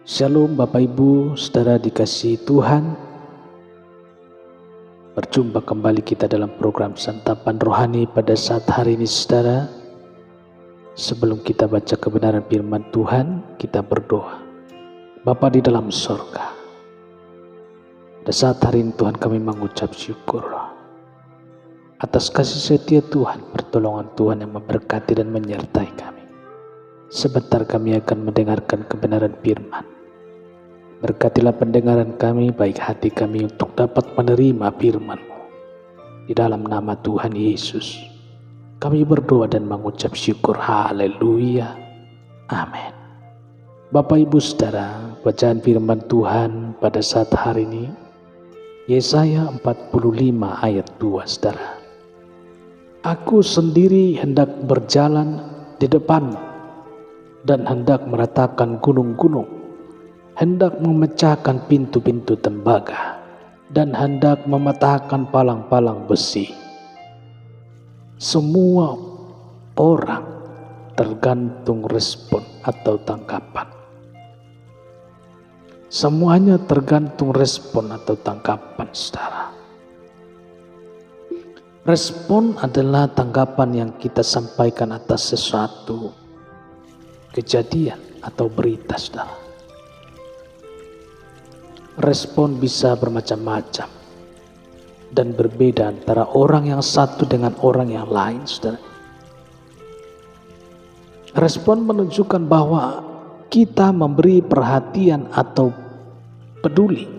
Shalom Bapak Ibu, saudara dikasihi Tuhan. Berjumpa kembali kita dalam program Santapan Rohani pada saat hari ini saudara. Sebelum kita baca kebenaran firman Tuhan, kita berdoa. Bapa di dalam sorga, pada saat hari ini Tuhan kami mengucap syukur atas kasih setia Tuhan, pertolongan Tuhan yang memberkati dan menyertai kami. Sebentar kami akan mendengarkan kebenaran firman. Berkatilah pendengaran kami, baik hati kami untuk dapat menerima firman-Mu. Di dalam nama Tuhan Yesus, kami berdoa dan mengucap syukur. Haleluya. Amin. Bapak Ibu saudara, bacaan firman Tuhan pada saat hari ini, Yesaya 45 ayat 2 saudara. Aku sendiri hendak berjalan di depanmu dan hendak meratakan gunung-gunung, hendak memecahkan pintu-pintu tembaga, dan hendak mematahkan palang-palang besi. Semua orang tergantung respon atau tanggapan. Semuanya tergantung respon atau tanggapan, saudara. Respon adalah tanggapan yang kita sampaikan atas sesuatu kejadian atau berita, saudara. Respon bisa bermacam-macam dan berbeda antara orang yang satu dengan orang yang lain, saudara. Respon menunjukkan bahwa kita memberi perhatian atau peduli.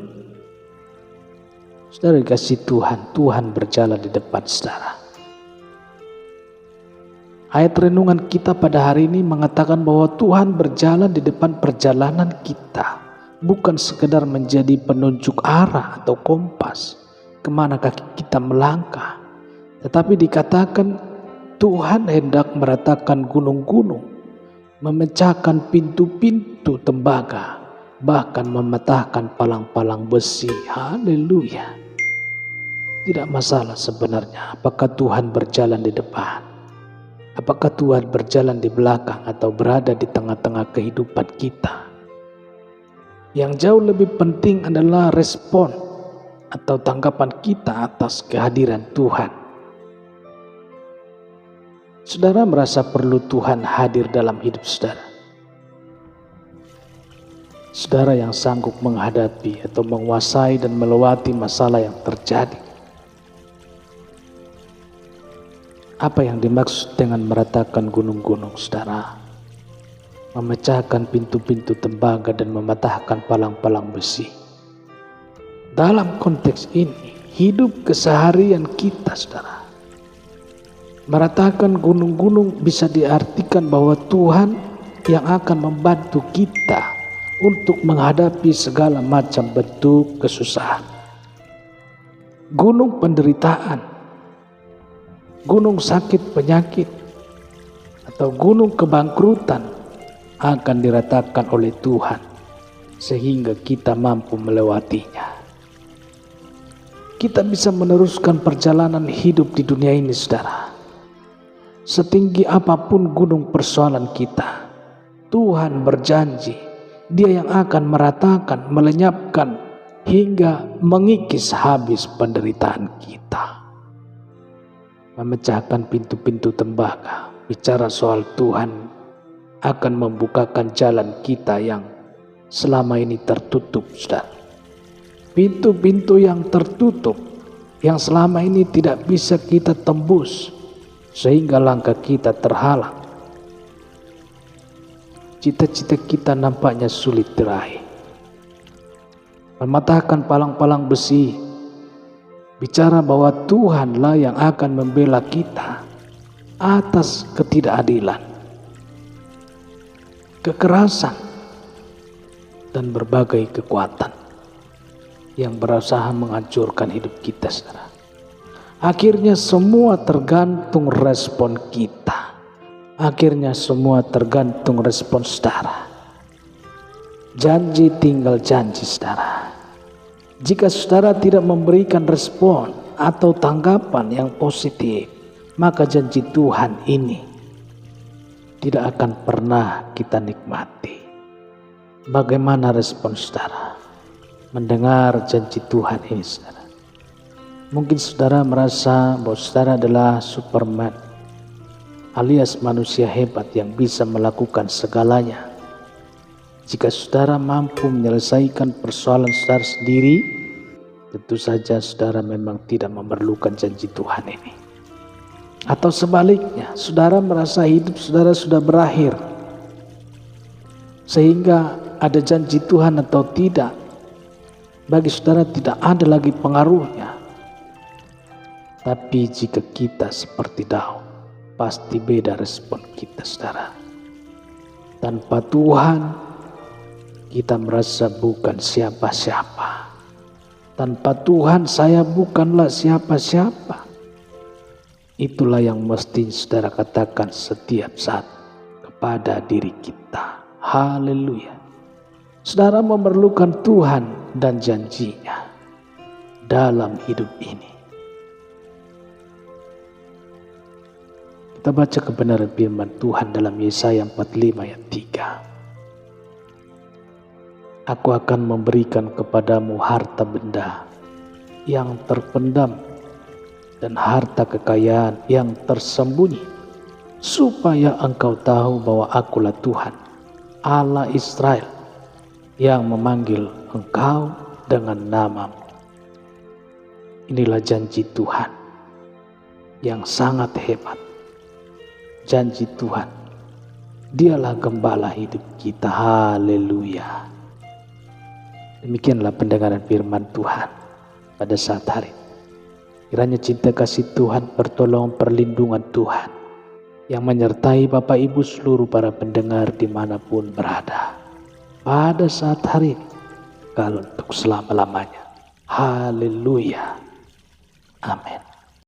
Saudara dikasihi Tuhan, Tuhan berjalan di depan saudara. Ayat renungan kita pada hari ini mengatakan bahwa Tuhan berjalan di depan perjalanan kita. Bukan sekedar menjadi penunjuk arah atau kompas kemana kaki kita melangkah, tetapi dikatakan Tuhan hendak meratakan gunung-gunung, memecahkan pintu-pintu tembaga, bahkan mematahkan palang-palang besi. Haleluya. Tidak masalah sebenarnya apakah Tuhan berjalan di depan, apakah Tuhan berjalan di belakang atau berada di tengah-tengah kehidupan kita. Yang jauh lebih penting adalah respon atau tanggapan kita atas kehadiran Tuhan. Saudara merasa perlu Tuhan hadir dalam hidup saudara? Saudara yang sanggup menghadapi atau menguasai dan melewati masalah yang terjadi. Apa yang dimaksud dengan meratakan gunung-gunung, saudara? Memecahkan pintu-pintu tembaga dan mematahkan palang-palang besi. Dalam konteks ini, hidup keseharian kita, saudara. Meratakan gunung-gunung bisa diartikan bahwa Tuhan yang akan membantu kita untuk menghadapi segala macam bentuk kesusahan. Gunung penderitaan, gunung sakit penyakit, atau gunung kebangkrutan akan diratakan oleh Tuhan sehingga kita mampu melewatinya. Kita bisa meneruskan perjalanan hidup di dunia ini, saudara. Setinggi apapun gunung persoalan kita, Tuhan berjanji Dia yang akan meratakan, melenyapkan hingga mengikis habis penderitaan kita. Memecahkan pintu-pintu tembaga, bicara soal Tuhan akan membukakan jalan kita yang selama ini tertutup, saudara. Pintu-pintu yang tertutup, yang selama ini tidak bisa kita tembus, sehingga langkah kita terhalang. Cita-cita kita nampaknya sulit diraih. Mematahkan palang-palang besi, bicara bahwa Tuhanlah yang akan membela kita atas ketidakadilan, kekerasan, dan berbagai kekuatan yang berusaha menghancurkan hidup kita, saudara. Akhirnya semua tergantung respon kita. Akhirnya semua tergantung respon saudara. Janji tinggal janji, saudara. Jika saudara tidak memberikan respon atau tanggapan yang positif, maka janji Tuhan ini tidak akan pernah kita nikmati. Bagaimana respon saudara mendengar janji Tuhan ini, saudara? Mungkin saudara merasa bahwa saudara adalah Superman, alias manusia hebat yang bisa melakukan segalanya. Jika saudara mampu menyelesaikan persoalan saudara sendiri, tentu saja saudara memang tidak memerlukan janji Tuhan ini. Atau sebaliknya, saudara merasa hidup saudara sudah berakhir, sehingga ada janji Tuhan atau tidak, bagi saudara tidak ada lagi pengaruhnya. Tapi jika kita seperti Daud, pasti beda respon kita, saudara. Tanpa Tuhan, kita merasa bukan siapa-siapa. Tanpa Tuhan, saya bukanlah siapa-siapa. Itulah yang mesti saudara katakan setiap saat kepada diri kita. Haleluya. Saudara memerlukan Tuhan dan janjinya dalam hidup ini. Kita baca kebenaran firman Tuhan dalam Yesaya 45 ayat 3. Aku akan memberikan kepadamu harta benda yang terpendam dan harta kekayaan yang tersembunyi, supaya engkau tahu bahwa akulah Tuhan, Allah Israel, yang memanggil engkau dengan namamu. Inilah janji Tuhan yang sangat hebat. Janji Tuhan, Dialah gembala hidup kita. Haleluya. Demikianlah pendengaran firman Tuhan pada saat hari ini. Kiranya cinta kasih Tuhan, pertolongan, perlindungan Tuhan yang menyertai Bapak Ibu seluruh para pendengar dimanapun berada pada saat hari ini, kalau untuk selama-lamanya. Haleluya. Amin.